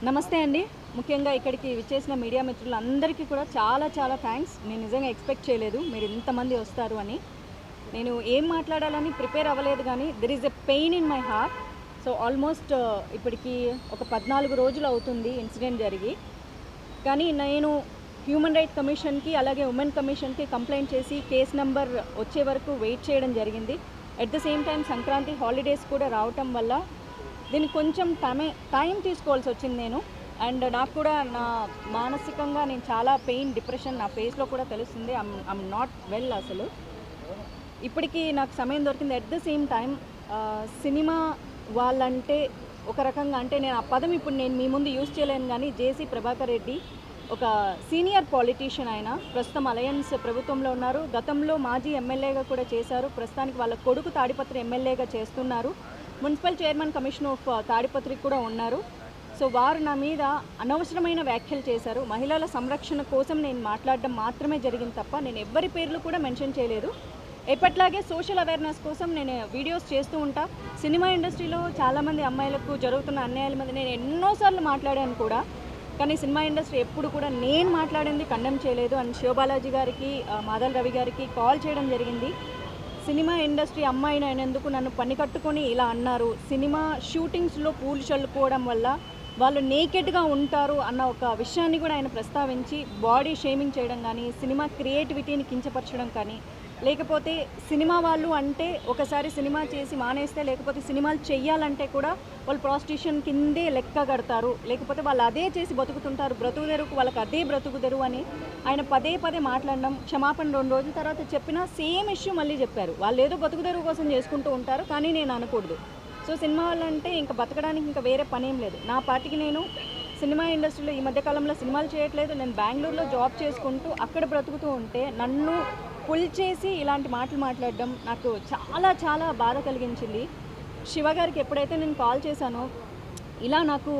నమస్తే అండి. ముఖ్యంగా ఇక్కడికి విచ్చేసిన మీడియా మిత్రులందరికీ కూడా చాలా చాలా థ్యాంక్స్. నేను నిజంగా ఎక్స్‌పెక్ట్ చేయలేదు మీరు ఇంతమంది వస్తారు అని. నేను ఏం మాట్లాడాలని ప్రిపేర్ అవ్వలేదు గానీ there is a pain in my heart. So almost ఇప్పటికి ఒక 14 రోజులు అవుతుంది ఇన్సిడెంట్ జరిగి. కానీ నేను హ్యూమన్ రైట్స్ కమిషన్‌కి అలాగే ఉమెన్ కమిషన్‌కి కంప్లెయింట్ చేసి కేస్ నంబర్ వచ్చే వరకు వెయిట్ చేయడం జరిగింది. At the same time Sankranti holidays కూడా రావటం వల్ల దీనికి కొంచెం టైం తీసుకోవాల్సి వచ్చింది నేను. అండ్ నాకు కూడా నా మానసికంగా నేను చాలా పెయిన్, డిప్రెషన్ నా ఫేస్లో కూడా తెలుస్తుంది. ఐమ్ నాట్ వెల్ అసలు. ఇప్పటికీ నాకు సమయం దొరికింది. At the same time cinema వాళ్ళంటే ఒక రకంగా అంటే నేను ఆ పదం ఇప్పుడు నేను మీ ముందు యూజ్ చేయలేను కానీ జేసీ ప్రభాకర్ రెడ్డి ఒక సీనియర్ పాలిటీషియన్. ఆయన ప్రస్తుతం అలయన్స్ ప్రభుత్వంలో ఉన్నారు. గతంలో మాజీ ఎమ్మెల్యేగా కూడా చేశారు. ప్రస్తుతానికి వాళ్ళ కొడుకు తాడిపత్రి ఎమ్మెల్యేగా చేస్తున్నారు. మున్సిపల్ చైర్మన్ కమిషన్ ఆఫ్ తాడిపత్రికి కూడా ఉన్నారు. సో వారు నా మీద అనవసరమైన వ్యాఖ్యలు చేశారు. మహిళల సంరక్షణ కోసం నేను మాట్లాడడం మాత్రమే జరిగింది తప్ప నేను ఎవ్వరి పేర్లు కూడా మెన్షన్ చేయలేదు. ఎప్పట్లాగే సోషల్ అవేర్నెస్ కోసం నేను వీడియోస్ చేస్తూ ఉంటా. సినిమా ఇండస్ట్రీలో చాలామంది అమ్మాయిలకు జరుగుతున్న అన్యాయాల మీద నేను ఎన్నోసార్లు మాట్లాడాను కూడా. కానీ సినిమా ఇండస్ట్రీ ఎప్పుడు కూడా నేను మాట్లాడింది కండెమ్ చేయలేదు. అండ్ శివబాలాజీ గారికి, మాధల్ రవి గారికి కాల్ చేయడం జరిగింది. సినిమా ఇండస్ట్రీ అమ్మాయిని అయినందుకు నన్ను పని కట్టుకొని ఇలా అన్నారు. సినిమా షూటింగ్స్లో పూలు చల్లుకోవడం వల్ల వాళ్ళు నేకెడ్గా ఉంటారు అన్న ఒక విషయాన్ని కూడా ఆయన ప్రస్తావించి బాడీ షేమింగ్ చేయడం కానీ, సినిమా క్రియేటివిటీని కించపరచడం కానీ, లేకపోతే సినిమా వాళ్ళు అంటే ఒకసారి సినిమా చేసి మానేస్తే లేకపోతే సినిమాలు చెయ్యాలంటే కూడా వాళ్ళు ప్రాస్టిట్యూషన్ కిందే లెక్క కడతారు, లేకపోతే వాళ్ళు అదే చేసి బతుకుతుంటారు, బ్రతుకుదెరుకు వాళ్ళకి అదే బ్రతుకుదెరు అని ఆయన పదే పదే మాట్లాడడం. క్షమాపణ 2 రోజుల తర్వాత చెప్పినా సేమ్ ఇష్యూ మళ్ళీ చెప్పారు. వాళ్ళు ఏదో బతుకుదెరువు కోసం చేసుకుంటూ ఉంటారు కానీ నేను అనకూడదు. సో సినిమా వాళ్ళంటే ఇంకా బతకడానికి ఇంకా వేరే పని ఏం లేదు. నా పాటికి నేను సినిమా ఇండస్ట్రీలో ఈ మధ్యకాలంలో సినిమాలు చేయట్లేదు. నేను బెంగళూరులో జాబ్ చేసుకుంటూ అక్కడ బ్రతుకుతూ ఉంటే నన్ను పుల్ చేసి ఇలాంటి మాటలు మాట్లాడడం నాకు చాలా చాలా బాధ కలిగించింది. శివ గారికి ఎప్పుడైతే నేను కాల్ చేశానో ఇలా నాకు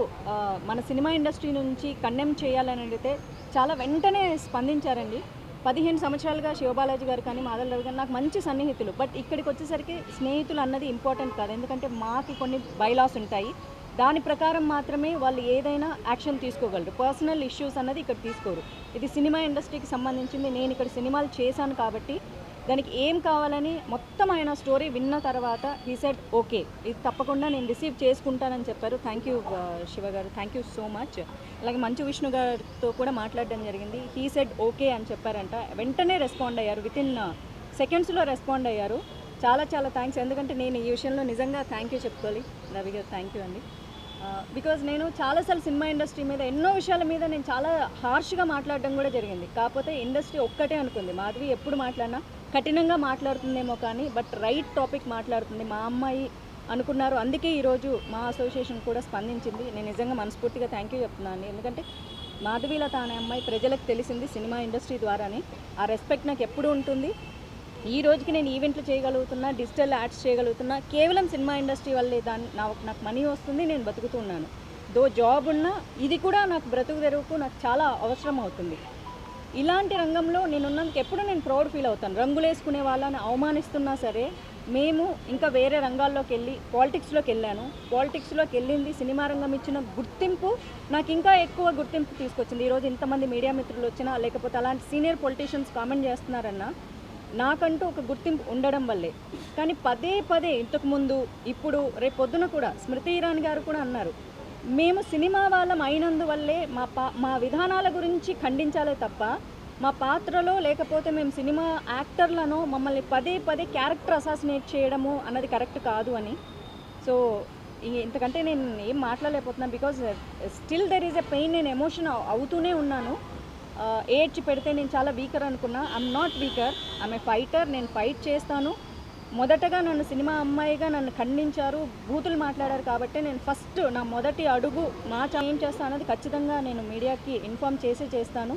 మన సినిమా ఇండస్ట్రీ నుంచి కండెమ్ చేయాలని అడిగితే చాలా వెంటనే స్పందించారండి. 15 సంవత్సరాలుగా శివబాలాజీ గారు కానీ, మాధల్ రవి గారు నాకు మంచి సన్నిహితులు. బట్ ఇక్కడికి వచ్చేసరికి స్నేహితులు అన్నది ఇంపార్టెంట్ కాదు. ఎందుకంటే మాకు కొన్ని బైలాస్ ఉంటాయి. దాని ప్రకారం మాత్రమే వాళ్ళు ఏదైనా యాక్షన్ తీసుకోగలరు. పర్సనల్ ఇష్యూస్ అన్నది ఇక్కడ తీసుకోరు. ఇది సినిమా ఇండస్ట్రీకి సంబంధించింది. నేను ఇక్కడ సినిమాలు చేశాను కాబట్టి దానికి ఏం కావాలని మొత్తం ఆయన స్టోరీ విన్న తర్వాత హీ సెడ్ ఓకే, ఇది తప్పకుండా నేను రిసీవ్ చేసుకుంటానని చెప్పారు. థ్యాంక్ యూ శివ గారు, థ్యాంక్ యూ సో మచ్. అలాగే మంచు విష్ణు గారితో కూడా మాట్లాడడం జరిగింది. హీ సెడ్ ఓకే అని చెప్పారంట. వెంటనే రెస్పాండ్ అయ్యారు. వితిన్ సెకండ్స్లో రెస్పాండ్ అయ్యారు. చాలా చాలా థ్యాంక్స్. ఎందుకంటే నేను ఈ విషయంలో నిజంగా థ్యాంక్ యూ చెప్పుకోవాలి. రవి గారు థ్యాంక్ యూ అండి. బికాజ్ నేను చాలాసార్లు సినిమా ఇండస్ట్రీ మీద ఎన్నో విషయాల మీద నేను చాలా హార్ష్గా మాట్లాడడం కూడా జరిగింది. కాకపోతే ఇండస్ట్రీ ఒక్కటే అనుకుంది, మాధవి ఎప్పుడు మాట్లాడినా కఠినంగా మాట్లాడుతుందేమో కానీ బట్ రైట్ టాపిక్ మాట్లాడుతుంది మా అమ్మాయి అనుకున్నారు. అందుకే ఈరోజు మా అసోసియేషన్ కూడా స్పందించింది. నేను నిజంగా మనస్ఫూర్తిగా థ్యాంక్ యూ చెప్తున్నాను. ఎందుకంటే మాధవీలత అనే అమ్మాయి ప్రజలకు తెలిసింది సినిమా ఇండస్ట్రీ ద్వారానే. ఆ రెస్పెక్ట్ నాకు ఎప్పుడు ఉంటుంది. ఈ రోజుకి నేను ఈవెంట్లు చేయగలుగుతున్నా, డిజిటల్ యాడ్స్ చేయగలుగుతున్నా కేవలం సినిమా ఇండస్ట్రీ వల్లే. నాకు మనీ వస్తుంది, నేను బతుకుతున్నాను. జాబ్ ఉన్నా ఇది కూడా నాకు బ్రతుకు తెరువుకు నాకు చాలా అవసరం అవుతుంది. ఇలాంటి రంగంలో నేనున్నందుకు ఎప్పుడు నేను ప్రౌడ్ ఫీల్ అవుతాను. రంగులేసుకునే వాళ్ళని అవమానిస్తున్నా సరే మేము ఇంకా వేరే రంగాల్లోకి వెళ్ళి పాలిటిక్స్లోకి వెళ్ళాను. పాలిటిక్స్లోకి వెళ్ళింది సినిమా రంగం ఇచ్చిన గుర్తింపు నాకు ఇంకా ఎక్కువ గుర్తింపు తీసుకొచ్చింది. ఈరోజు ఇంతమంది మీడియా మిత్రులు వచ్చినా లేకపోతే అలాంటి సీనియర్ పొలిటీషియన్స్ కామెంట్ చేస్తున్నారన్నా నాకంటూ ఒక గుర్తింపు ఉండడం వల్లే. కానీ పదే పదే ఇంతకుముందు ఇప్పుడు రేపు పొద్దున కూడా స్మృతి ఇరానీ గారు కూడా అన్నారు, మేము సినిమా వాళ్ళం అయినందువల్లే మా విధానాల గురించి ఖండించాలే తప్ప మా పాత్రలో లేకపోతే మేము సినిమా యాక్టర్లను మమ్మల్ని పదే పదే క్యారెక్టర్ అసాసినేట్ చేయడము అన్నది కరెక్ట్ కాదు అని. సో ఇంతకంటే నేను ఏం మాట్లాడలేకపోతున్నాను. Because still there is a pain. నేను ఎమోషన్ అవుతూనే ఉన్నాను. ఏడ్చి పెడితే నేను చాలా వీకర్ అనుకున్నా. I'm not weaker, I'm a fighter. నేను ఫైట్ చేస్తాను. మొదటగా నన్ను సినిమా అమ్మాయిగా నన్ను ఖండించారు, బూతులు మాట్లాడారు కాబట్టి నేను ఫస్ట్ నా మొదటి అడుగు ఏం చేస్తాను అన్నది ఖచ్చితంగా నేను మీడియాకి ఇన్ఫామ్ చేస్తాను.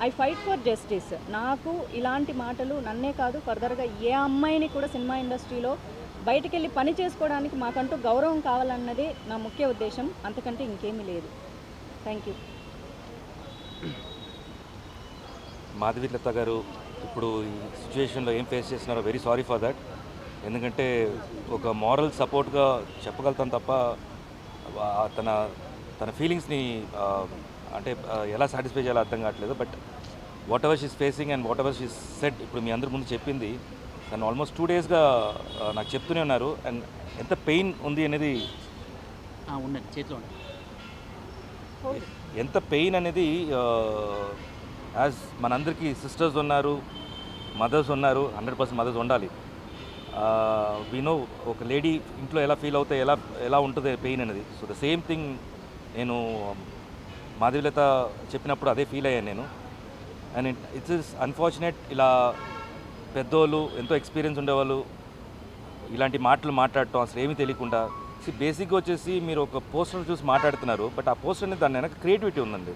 I fight for justice. నాకు ఇలాంటి మాటలు నన్నే కాదు ఫర్దర్గా ఏ అమ్మాయిని కూడా సినిమా ఇండస్ట్రీలో బయటికి వెళ్ళి పని చేసుకోవడానికి మాకంటూ గౌరవం కావాలన్నదే నా ముఖ్య ఉద్దేశం. అంతకంటే ఇంకేమీ లేదు. Thank you. మాధవీలత గారు ఇప్పుడు ఈ సిచ్యువేషన్లో ఏం ఫేస్ చేస్తున్నారో వెరీ సారీ ఫర్ దట్. ఎందుకంటే ఒక మారల్ సపోర్ట్గా చెప్పగలుగుతాం తప్ప తన తన ఫీలింగ్స్ని అంటే ఎలా సాటిస్ఫై చేయాలో అర్థం కావట్లేదు. But what ever she's facing and what ever she's said ఇప్పుడు మీ అందరి ముందు చెప్పింది. తను ఆల్మోస్ట్ 2 డేస్గా నాకు చెప్తూనే ఉన్నారు. అండ్ ఎంత పెయిన్ ఉంది అనేది ఉండండి చేతిలో ఉండండి. ఎంత పెయిన్ అనేది యాజ్ మనందరికీ సిస్టర్స్ ఉన్నారు, మదర్స్ ఉన్నారు, 100% మదర్స్ ఉండాలి. నో ఒక లేడీ ఇంట్లో ఎలా ఫీల్ అవుతే ఎలా ఉంటుంది పెయిన్ అనేది. సో ద సేమ్ థింగ్ నేను మాధవీలత చెప్పినప్పుడు అదే ఫీల్ అయ్యాను నేను. అండ్ ఇట్స్ ఇస్ అన్ఫార్చునేట్ ఇలా పెద్దోళ్ళు ఎంతో ఎక్స్పీరియన్స్ ఉండేవాళ్ళు ఇలాంటి మాటలు మాట్లాడటం అసలు ఏమీ తెలియకుండా. బేసిక్గా వచ్చేసి మీరు ఒక పోస్టర్ చూసి మాట్లాడుతున్నారు, బట్ ఆ పోస్టర్ అనేది దాని వెనక క్రియేటివిటీ ఉందండి.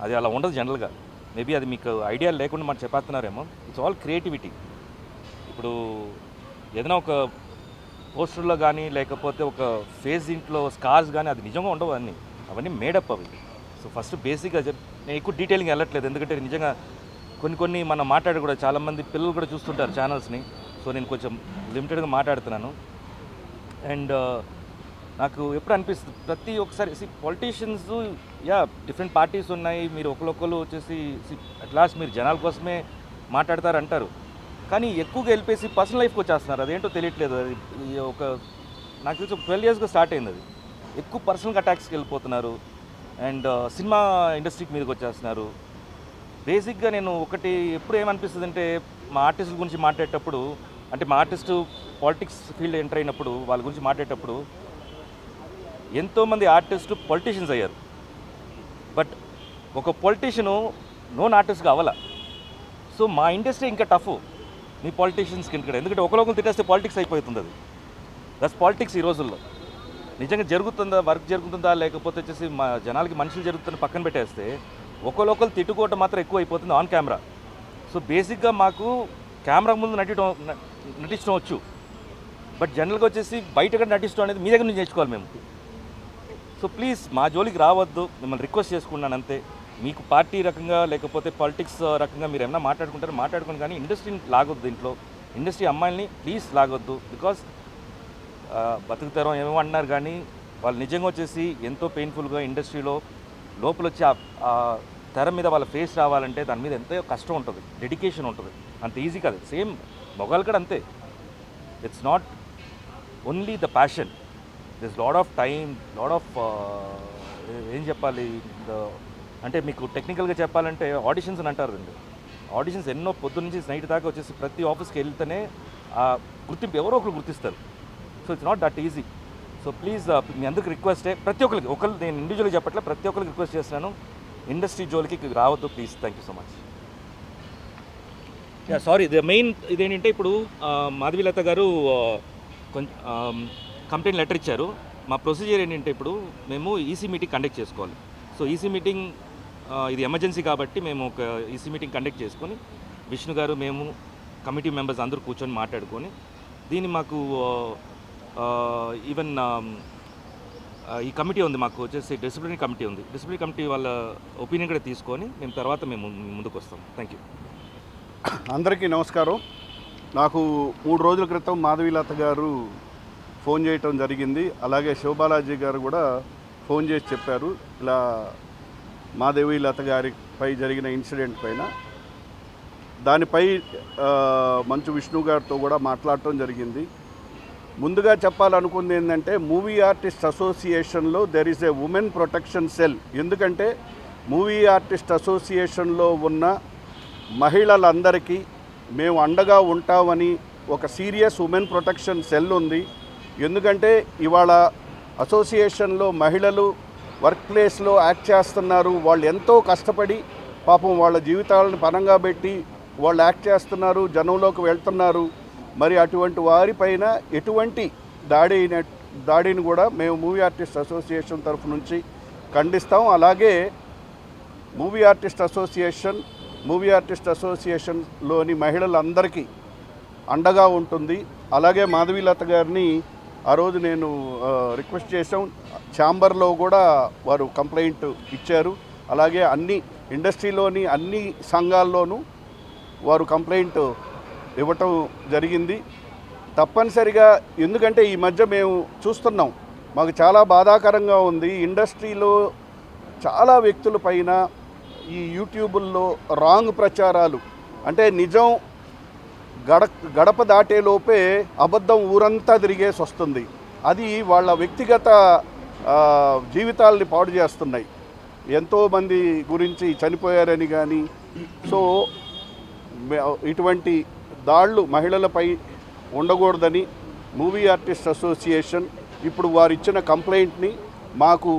అది అలా ఉండదు జనరల్గా. మేబీ అది మీకు ఐడియా లేకుండా మనం చెప్పేస్తున్నారేమో. It's all creativity. ఇప్పుడు ఏదైనా ఒక పోస్టర్లో కానీ లేకపోతే ఒక ఫేస్ ఇంట్లో స్కార్స్ కానీ అది నిజంగా ఉండవు, అవన్నీ మేడప్ అవి. సో ఫస్ట్ బేసిక్గా నేను ఎక్కువ డీటెయిలింగ్ వెళ్ళట్లేదు, ఎందుకంటే నిజంగా కొన్ని మనం మాట్లాడి కూడా చాలామంది పిల్లలు కూడా చూస్తుంటారు ఛానల్స్ని. సో నేను కొంచెం లిమిటెడ్గా మాట్లాడుతున్నాను. అండ్ నాకు ఎప్పుడు అనిపిస్తుంది ప్రతి ఒక్కసారి పొలిటీషియన్స్ డిఫరెంట్ పార్టీస్ ఉన్నాయి, మీరు ఒకరు వచ్చేసి అట్ లాస్ట్ మీరు జనాల కోసమే మాట్లాడతారు అంటారు, కానీ ఎక్కువగా వెళ్ళిపోయి పర్సనల్ లైఫ్కి వచ్చేస్తున్నారు. అదేంటో తెలియట్లేదు. అది నాకు తెలిసి 12 yearsగా స్టార్ట్ అయింది. అది ఎక్కువ పర్సనల్ అటాక్స్కి వెళ్ళిపోతున్నారు అండ్ సినిమా ఇండస్ట్రీకి మీదకి వచ్చేస్తున్నారు. బేసిక్గా నేను ఒకటి ఎప్పుడు ఏమనిపిస్తుంది అంటే మా ఆర్టిస్టుల గురించి మాట్లాడేటప్పుడు, అంటే మా ఆర్టిస్టు పాలిటిక్స్ ఫీల్డ్ ఎంటర్ అయినప్పుడు వాళ్ళ గురించి మాట్లాడేటప్పుడు ఎంతోమంది ఆర్టిస్టు పొలిటీషియన్స్ అయ్యారు, బట్ ఒక పొలిటీషియను నోన్ ఆర్టిస్ట్గా అవ్వాల. సో మా ఇండస్ట్రీ ఇంకా టఫ్ మీ పాలిటీషియన్స్కి ఇక్కడ, ఎందుకంటే ఒకరు తిట్టేస్తే పాలిటిక్స్ అయిపోతుంది. అది దట్స్ పాలిటిక్స్ ఈ రోజుల్లో. నిజంగా జరుగుతుందా, వర్క్ జరుగుతుందా, లేకపోతే వచ్చేసి మా జనాలకి మనుషులు జరుగుతుందని పక్కన పెట్టేస్తే ఒకరు తిట్టుకోవటం మాత్రం ఎక్కువ అయిపోతుంది ఆన్ కెమెరా. సో బేసిక్గా మాకు కెమెరా ముందు నటించడం వచ్చు, బట్ జనరల్గా వచ్చేసి బయటగా నటించడం అనేది మీ దగ్గర నుంచి నేర్చుకోవాలి మేము. సో ప్లీజ్ మా జోలికి రావద్దు, మిమ్మల్ని రిక్వెస్ట్ చేసుకున్నాను అంతే. మీకు పార్టీ రకంగా లేకపోతే పాలిటిక్స్ రకంగా మీరు ఏమైనా మాట్లాడుకోండి, కానీ ఇండస్ట్రీని లాగొద్దు. దీంట్లో ఇండస్ట్రీ అమ్మాయిల్ని ప్లీజ్ లాగొద్దు. బికాస్ బతుకుతారో ఏమో అంటున్నారు, కానీ వాళ్ళు నిజంగా వచ్చేసి ఎంతో పెయిన్ఫుల్గా ఇండస్ట్రీలో లోపల వచ్చి ఆ తెర మీద వాళ్ళ ఫేస్ రావాలంటే దాని మీద ఎంతో కష్టం ఉంటుంది, డెడికేషన్ ఉంటుంది. అంత ఈజీ కాదు. సేమ్ మొగాలు కూడా అంతే. It's not only the passion, this lot of time, lot of ఏం చెప్పాలి అంటే మీకు టెక్నికల్గా చెప్పాలంటే ఆడిషన్స్ అని అంటారు అండి. ఆడిషన్స్ ఎన్నో పొద్దు నుంచి నైట్ దాకా వచ్చేసి ప్రతి ఆఫీస్కి వెళ్తేనే ఆ గుర్తింపు ఎవరో ఒకరు గుర్తిస్తారు. So it's not that easy. So please మీ అందరికి రిక్వెస్టే, ప్రతి ఒక్కరికి నేను ఇండివిజువల్గా చెప్పట్లే, ప్రతి ఒక్కరికి రిక్వెస్ట్ చేస్తున్నాను, ఇండస్ట్రీ జోలికి రావద్దు please. Thank you so much. Sorry, the main ఇదేంటంటే ఇప్పుడు మాధవీలత గారు కొంచెం కంప్లైంట్ లెటర్ ఇచ్చారు. మా ప్రొసీజర్ ఏంటంటే ఇప్పుడు మేము ఈసీ మీటింగ్ కండక్ట్ చేసుకోవాలి. సో ఈసీ మీటింగ్ ఇది ఎమర్జెన్సీ కాబట్టి మేము ఒక ఈసీ మీటింగ్ కండక్ట్ చేసుకొని విష్ణు గారు మేము కమిటీ మెంబర్స్ అందరూ కూర్చొని మాట్లాడుకొని దీన్ని మాకు ఈవెన్ ఈ కమిటీ ఉంది, మాకు వచ్చేసి డిసిప్లినరీ కమిటీ ఉంది. డిసిప్లినరీ కమిటీ వాళ్ళ ఒపీనియన్ కూడా తీసుకొని మేము ముందుకు వస్తాం. Thank you. అందరికీ నమస్కారం. నాకు 3 రోజుల క్రితం మాధవీలత గారు ఫోన్ చేయటం జరిగింది. అలాగే శివబాలాజీ గారు కూడా ఫోన్ చేసి చెప్పారు ఇలా మాధవీలత గారిపై జరిగిన ఇన్సిడెంట్ పైన. దానిపై మంచు విష్ణు గారితో కూడా మాట్లాడటం జరిగింది. ముందుగా చెప్పాలనుకుంది ఏంటంటే మూవీ ఆర్టిస్ట్ అసోసియేషన్లో there is a woman protection cell. ఎందుకంటే మూవీ ఆర్టిస్ట్ అసోసియేషన్లో ఉన్న మహిళలందరికీ మేము అండగా ఉంటామని ఒక సీరియస్ ఉమెన్ ప్రొటెక్షన్ సెల్ ఉంది. ఎందుకంటే ఇవాళ అసోసియేషన్లో మహిళలు వర్క్ ప్లేస్లో యాక్ట్ చేస్తున్నారు. వాళ్ళు ఎంతో కష్టపడి పాపం వాళ్ళ జీవితాలను పణంగా పెట్టి వాళ్ళు యాక్ట్ చేస్తున్నారు, జనంలోకి వెళ్తున్నారు. మరి అటువంటి వారిపైన ఎటువంటి దాడిని కూడా మేము మూవీ ఆర్టిస్ట్ అసోసియేషన్ తరఫు నుంచి ఖండిస్తాం. అలాగే మూవీ ఆర్టిస్ట్ అసోసియేషన్లోని మహిళలందరికీ అండగా ఉంటుంది. అలాగే మాధవీలత గారిని ఆ రోజు నేను రిక్వెస్ట్ చేసాం. ఛాంబర్లో కూడా వారు కంప్లైంట్ ఇచ్చారు. అలాగే అన్ని ఇండస్ట్రీలోని అన్ని సంఘాల్లోనూ వారు కంప్లైంట్ ఇవ్వటం జరిగింది. తప్పనిసరిగా ఎందుకంటే ఈ మధ్య మేము చూస్తున్నాం మాకు చాలా బాధాకరంగా ఉంది. ఇండస్ట్రీలో చాలా వ్యక్తుల పైన ఈ యూట్యూబుల్లో రాంగ్ ప్రచారాలు, అంటే నిజం గడప దాటేలోపే అబద్ధం ఊరంతా తిరిగేసి వస్తుంది. అది వాళ్ళ వ్యక్తిగత జీవితాలని పాడు చేస్తున్నాయి. ఎంతోమంది గురించి చనిపోయారని కానీ, సో ఇటువంటి దాళ్ళు మహిళలపై ఉండకూడదని మూవీ ఆర్టిస్ట్ అసోసియేషన్ ఇప్పుడు వారు ఇచ్చిన కంప్లైంట్ని మాకు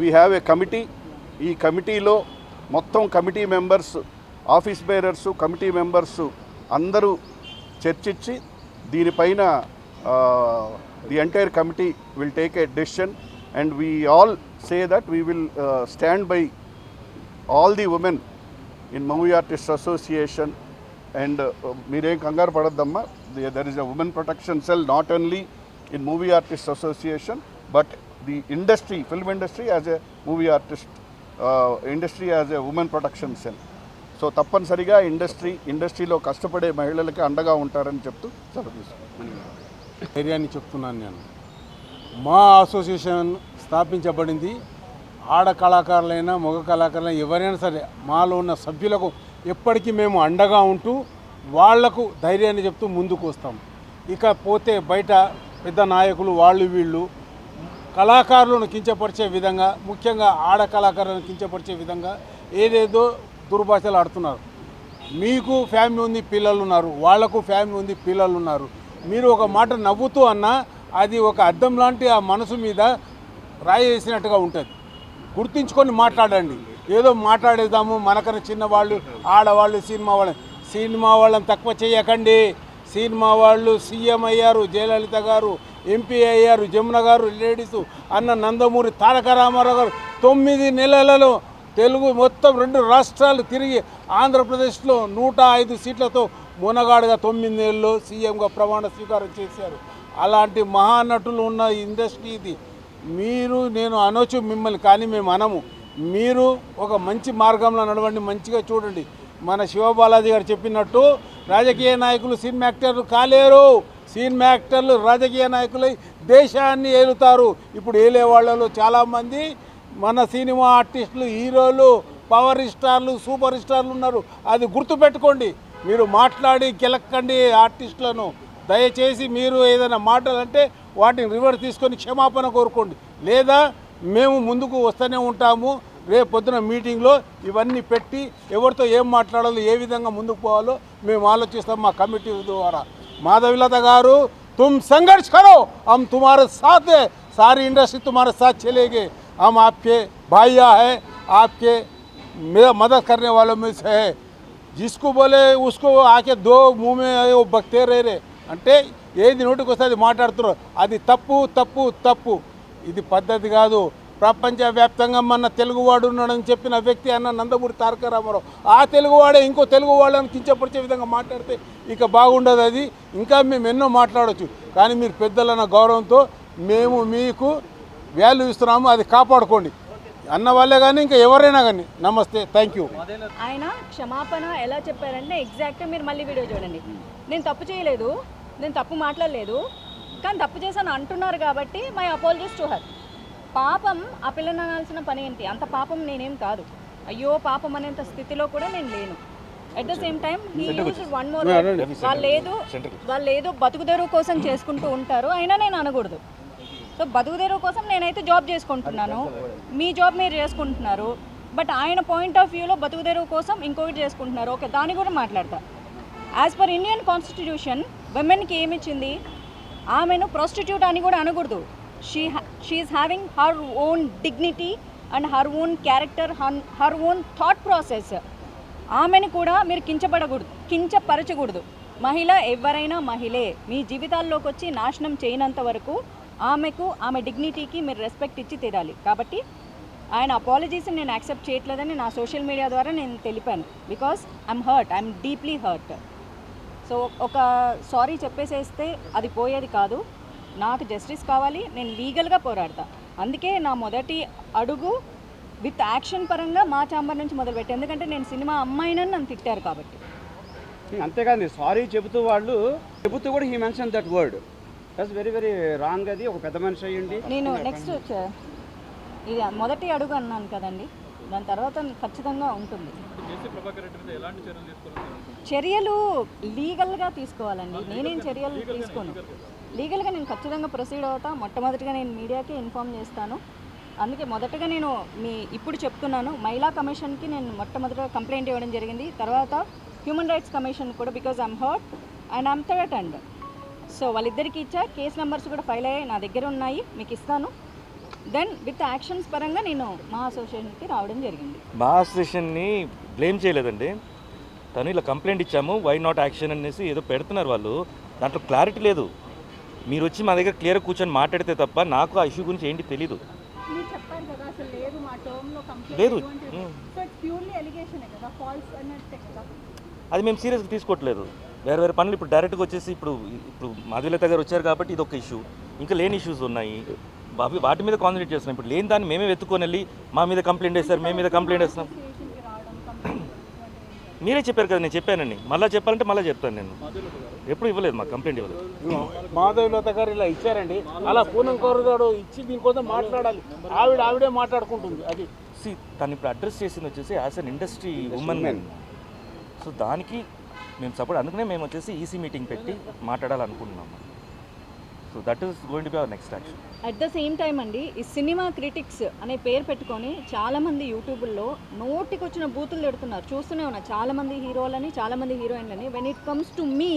వీ హ్యావ్ ఏ కమిటీ. ఈ కమిటీలో మొత్తం committee members, office bearers, committee members అందరూ చర్చించి దీనిపైన the entire committee will take a decision and we all say that we will stand by all the woman in movie artist association. And మీరేం కంగారు పడద్దమ్మా, there is a woman protection cell not only in movie artist association but the industry, film industry as a movie artist industry as a woman protection cell. So తప్పనిసరిగా ఇండస్ట్రీలో కష్టపడే మహిళలకి అండగా ఉంటారని చెప్తూ సెలవు తీసుకుంటాను. ధైర్యాన్ని చెప్తున్నాను నేను. మా అసోసియేషన్ స్థాపించబడింది ఆడ కళాకారులైనా మగ కళాకారులైనా ఎవరైనా సరే మాలో ఉన్న సభ్యులకు ఎప్పటికీ మేము అండగా ఉంటూ వాళ్లకు ధైర్యాన్ని చెప్తూ ముందుకు వస్తాం. ఇకపోతే బయట పెద్ద నాయకులు వాళ్ళు వీళ్ళు కళాకారులను కించపరిచే విధంగా, ముఖ్యంగా ఆడ కళాకారులను కించపరిచే విధంగా ఏదేదో దుర్భాషలు ఆడుతున్నారు. మీకు ఫ్యామిలీ ఉంది, పిల్లలు ఉన్నారు, వాళ్లకు ఫ్యామిలీ ఉంది, పిల్లలు ఉన్నారు. మీరు ఒక మాట నవ్వుతూ అన్నా అది ఒక అద్దం లాంటి ఆ మనసు మీద రాయి వేసినట్టుగా ఉంటుంది. గుర్తించుకొని మాట్లాడండి. ఏదో మాట్లాడేద్దాము, మనకన్నా చిన్నవాళ్ళు, ఆడవాళ్ళు, సినిమా వాళ్ళని తక్కువ చేయకండి. సినిమా వాళ్ళు సీఎం అయ్యారు, జయలలిత గారు ఎంపీ అయ్యారు, జమున గారు లేడీసు, అన్న నందమూరి తారక రామారావు గారు 9 నెలలలో తెలుగు మొత్తం 2 రాష్ట్రాలు తిరిగి ఆంధ్రప్రదేశ్లో 105 సీట్లతో మునగాడుగా 9 నెలల్లో సీఎంగా ప్రమాణ స్వీకారం చేశారు. అలాంటి మహానటులు ఉన్న ఇండస్ట్రీ ఇది. మీరు, నేను అనొచ్చు మిమ్మల్ని, కానీ మేము అనము. మీరు ఒక మంచి మార్గంలో నడవండి, మంచిగా చూడండి. మన శివబాలాజీ గారు చెప్పినట్టు రాజకీయ నాయకులు సినిమా యాక్టర్లు కాలేరు. సినిమా యాక్టర్లు రాజకీయ నాయకులై దేశాన్ని ఏలుతారు. ఇప్పుడు ఏలే వాళ్ళలో చాలామంది మన సినిమా ఆర్టిస్టులు, హీరోలు, పవర్ స్టార్లు, సూపర్ స్టార్లు ఉన్నారు. అది గుర్తుపెట్టుకోండి. మీరు మాట్లాడి గెలక్కండి ఆర్టిస్టులను. దయచేసి మీరు ఏదైనా మాటలంటే వాటిని రివర్స్ తీసుకొని క్షమాపణ కోరుకోండి. లేదా మేము ముందుకు వస్తూనే ఉంటాము. రేపు పొద్దున మీటింగ్లో ఇవన్నీ పెట్టి ఎవరితో ఏం మాట్లాడాలో, ఏ విధంగా ముందుకు పోవాలో మేము ఆలోచిస్తాం మా కమిటీ ద్వారా. మాధవీలత గారు, तुम संघर्ष करो, हम तुम्हारे साथ है, सारी इंडस्ट्री तुम्हारे साथ चलेगी. हम आपके भाइया है, आपके मदद करने वालों में से है. जिसको बोले उसको आके दो मुँह में वो बकते रहे అంటే ఏది నోటికి వస్తే అది మాట్లాడుతున్నారు. అది తప్పు తప్పు తప్పు. ఇది పద్ధతి కాదు. ప్రపంచవ్యాప్తంగా మన తెలుగువాడు ఉన్నాడని చెప్పిన వ్యక్తి అన్న నందమూరి తారక రామారావు. ఆ తెలుగువాడే ఇంకో తెలుగు వాళ్ళని కించపరిచే విధంగా మాట్లాడితే ఇక బాగుండదు. అది ఇంకా మేము ఎన్నో మాట్లాడవచ్చు, కానీ మీరు పెద్దలన్న గౌరవంతో మేము మీకు వాల్యూ ఇస్తున్నాము. అది కాపాడుకోండి అన్న వాళ్ళే కానీ ఇంకా ఎవరైనా కానీ. నమస్తే, థ్యాంక్ యూ. ఆయన క్షమాపణ ఎలా చెప్పారంటే ఎగ్జాక్ట్గా మీరు మళ్ళీ వీడియో చూడండి. నేను తప్పు చేయలేదు, నేను తప్పు మాట్లాడలేదు, కానీ తప్పు చేశాను అంటున్నారు కాబట్టి మై అపాలజీస్ టు హర్. పాపం ఆ పిల్లని అనాల్సిన పని ఏంటి? అంత పాపం నేనేం కాదు. అయ్యో పాపం అనేంత స్థితిలో కూడా నేను లేను. At the same time he used one more, వాళ్ళు ఏదో బతుకుదెరువు కోసం చేసుకుంటూ ఉంటారు, అయినా నేను అనకూడదు. సో బతుకుదెరువు కోసం నేనైతే జాబ్ చేసుకుంటున్నాను, మీ జాబ్ మీరు చేసుకుంటున్నారు. బట్ ఆయన పాయింట్ ఆఫ్ వ్యూలో బతుకుదెరువు కోసం ఇంకొకటి చేసుకుంటున్నారు. ఓకే, దాన్ని కూడా మాట్లాడతా. యాజ్ పర్ ఇండియన్ కాన్స్టిట్యూషన్ విమెన్కి ఏమిచ్చింది? ఆమెను ప్రాస్టిట్యూట్ అని కూడా అనకూడదు. She is having her own dignity and her own character, her own thought process. ఆమెను కూడా మీరు కించపరచకూడదు. మహిళ ఎవరైనా మహిళే. మీ జీవితాల్లోకి వచ్చి నాశనం చేయనంత వరకు ఆమెకు, ఆమె డిగ్నిటీకి మీరు రెస్పెక్ట్ ఇచ్చి తీరాలి. కాబట్టి ఆయన అపాలజీస్ని నేను యాక్సెప్ట్ చేయట్లేదని నా సోషల్ మీడియా ద్వారా నేను తెలిపాను. Because I'm deeply hurt. So ఒక సారీ చెప్పేసేస్తే అది పోయేది కాదు. నాకు జస్టిస్ కావాలి, నేను లీగల్గా పోరాడతా. అందుకే నా మొదటి అడుగు విత్ యాక్షన్ పరంగా మా ఛాంబర్ నుంచి మొదలుపెట్టి. ఎందుకంటే నేను సినిమా అమ్మాయినని నన్ను తిట్టారు కాబట్టి. అంతేకాదు, సారీ చెబుతూ కూడా he mention that word. That's very very wrong. అది ఒక పెద్ద మనిషి అయ్యండి. నేను నెక్స్ట్ ఇది మొదటి అడుగు అన్నాను కదండి, దాని తర్వాత ఖచ్చితంగా ఉంటుంది. చర్యలు లీగల్గా తీసుకోవాలండి. నేనేం చర్యలు తీసుకోను. లీగల్గా నేను ఖచ్చితంగా ప్రొసీడ్ అవుతా. మొట్టమొదటిగా నేను మీడియాకి ఇన్ఫామ్ చేస్తాను. అందుకే మొదటగా నేను ఇప్పుడు చెప్తున్నాను, మహిళా కమిషన్కి నేను మొట్టమొదటిగా కంప్లైంట్ ఇవ్వడం జరిగింది. తర్వాత హ్యూమన్ రైట్స్ కమిషన్ కూడా, because I'm hurt and I'm threatened. So వాళ్ళిద్దరికి ఇచ్చా. కేస్ నెంబర్స్ కూడా ఫైల్ అయ్యాయి, నా దగ్గర ఉన్నాయి, మీకు ఇస్తాను. దెన్ విత్ యాక్షన్స్ పరంగా నేను మా అసోసియేషన్కి రావడం జరిగింది. మా అసోసియేషన్ని బ్లేమ్ చేయలేదండి. తను ఇలా కంప్లైంట్ ఇచ్చాము, వై నాట్ యాక్షన్ అనేసి ఏదో పెడుతున్నారు వాళ్ళు. దాంట్లో క్లారిటీ లేదు. మీరు వచ్చి మా దగ్గర క్లియర్గా కూర్చొని మాట్లాడితే తప్ప నాకు ఆ ఇష్యూ గురించి ఏంటి తెలీదు. మీరు చెప్పారు కదా అసలు లేదు మా టర్మ్లో లేదు. సో ఇట్స్ ప్యూర్లీ ఎలిగేషన్ కదా, ఫాల్స్ అన్నట్టే కదా. అది మేము సీరియస్గా తీసుకోవట్లేదు. వేరే వేరే పనులు ఇప్పుడు డైరెక్ట్గా వచ్చేసి ఇప్పుడు మాధవీలత గారు వచ్చారు కాబట్టి ఇది ఒక ఇష్యూ. ఇంకా లేని ఇష్యూస్ ఉన్నాయి, వాటి మీద కాన్సన్ట్రేట్ చేస్తున్నాం. ఇప్పుడు లేని దాన్ని మేమే వెతుక్కొని వెళ్ళి మా మీద కంప్లైంట్ వేస్తారు, మేము మీద కంప్లైంట్ వేస్తాం. మీరే చెప్పారు కదా, నేను చెప్పానండి. మళ్ళీ చెప్పాలంటే మళ్ళీ చెప్తాను. నేను ఎప్పుడు ఇవ్వలేదు, మాకు కంప్లైంట్ ఇవ్వలేదు. మాధవీలత గారు ఇలా ఇచ్చారండి, అలా పూనం కౌర్ గారు ఇచ్చి దీనికోసం మాట్లాడాలి. ఆవిడే మాట్లాడుకుంటుంది. అది తను ఇప్పుడు అడ్రస్ చేసింది వచ్చేసి as an industry woman. So దానికి మేము సపోర్ట్, అందుకనే మేము వచ్చేసి ఈసీ మీటింగ్ పెట్టి మాట్లాడాలనుకుంటున్నాము. So that is going to be our next action. At the same time అండి, ఈ సినిమా క్రిటిక్స్ అనే పేరు పెట్టుకొని చాలామంది యూట్యూబ్లో నోటికి వచ్చిన బూతులు తిడుతున్నారు. చూస్తూనే ఉన్నా, చాలామంది హీరోలని, చాలామంది హీరోయిన్లని. When it comes to me,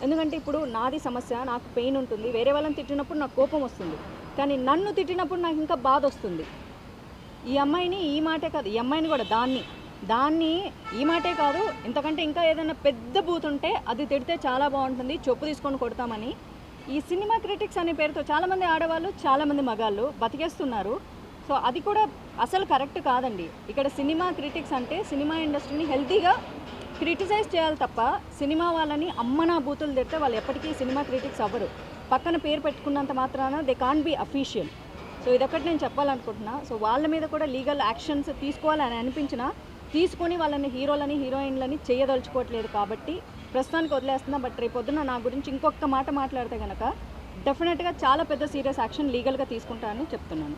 ఎందుకంటే ఇప్పుడు నాది సమస్య, నాకు పెయిన్ ఉంటుంది. వేరే వాళ్ళని తిట్టినప్పుడు నాకు కోపం వస్తుంది, కానీ నన్ను తిట్టినప్పుడు నాకు ఇంకా బాధ వస్తుంది. ఈ అమ్మాయిని ఈ మాటే కాదు, ఈ అమ్మాయిని కూడా దాన్ని ఈ మాటే కాదు, ఇంతకంటే ఇంకా ఏదైనా పెద్ద బూత్ ఉంటే అది తిడితే చాలా బాగుంటుంది, చెప్పు తీసుకొని కొడతామని ఈ సినిమా క్రిటిక్స్ అనే పేరుతో చాలామంది ఆడవాళ్ళు, చాలామంది మగాళ్ళు బతికేస్తున్నారు. సో అది కూడా అసలు కరెక్ట్ కాదండి. ఇక్కడ సినిమా క్రిటిక్స్ అంటే సినిమా ఇండస్ట్రీని హెల్తీగా క్రిటిసైజ్ చేయాలి తప్ప, సినిమా వాళ్ళని అమ్మనా బూతులు తిడితే వాళ్ళు ఎప్పటికీ సినిమా క్రిటిక్స్ అవ్వరు. పక్కన పేరు పెట్టుకున్నంత మాత్రాన they can't be official. So ఇదొక్కటి నేను చెప్పాలనుకుంటున్నా. సో వాళ్ళ మీద కూడా లీగల్ యాక్షన్స్ తీసుకోవాలని అనిపించినా తీసుకొని వాళ్ళని హీరోలని, హీరోయిన్లని చేయదలుచుకోవట్లేదు కాబట్టి ప్రస్తుతానికి వదిలేస్తున్నా. బట్ రేపొద్దున నా గురించి ఇంకొక మాట మాట్లాడితే కనుక డెఫినెట్గా చాలా పెద్ద సీరియస్ యాక్షన్ లీగల్గా తీసుకుంటానని చెప్తున్నాను.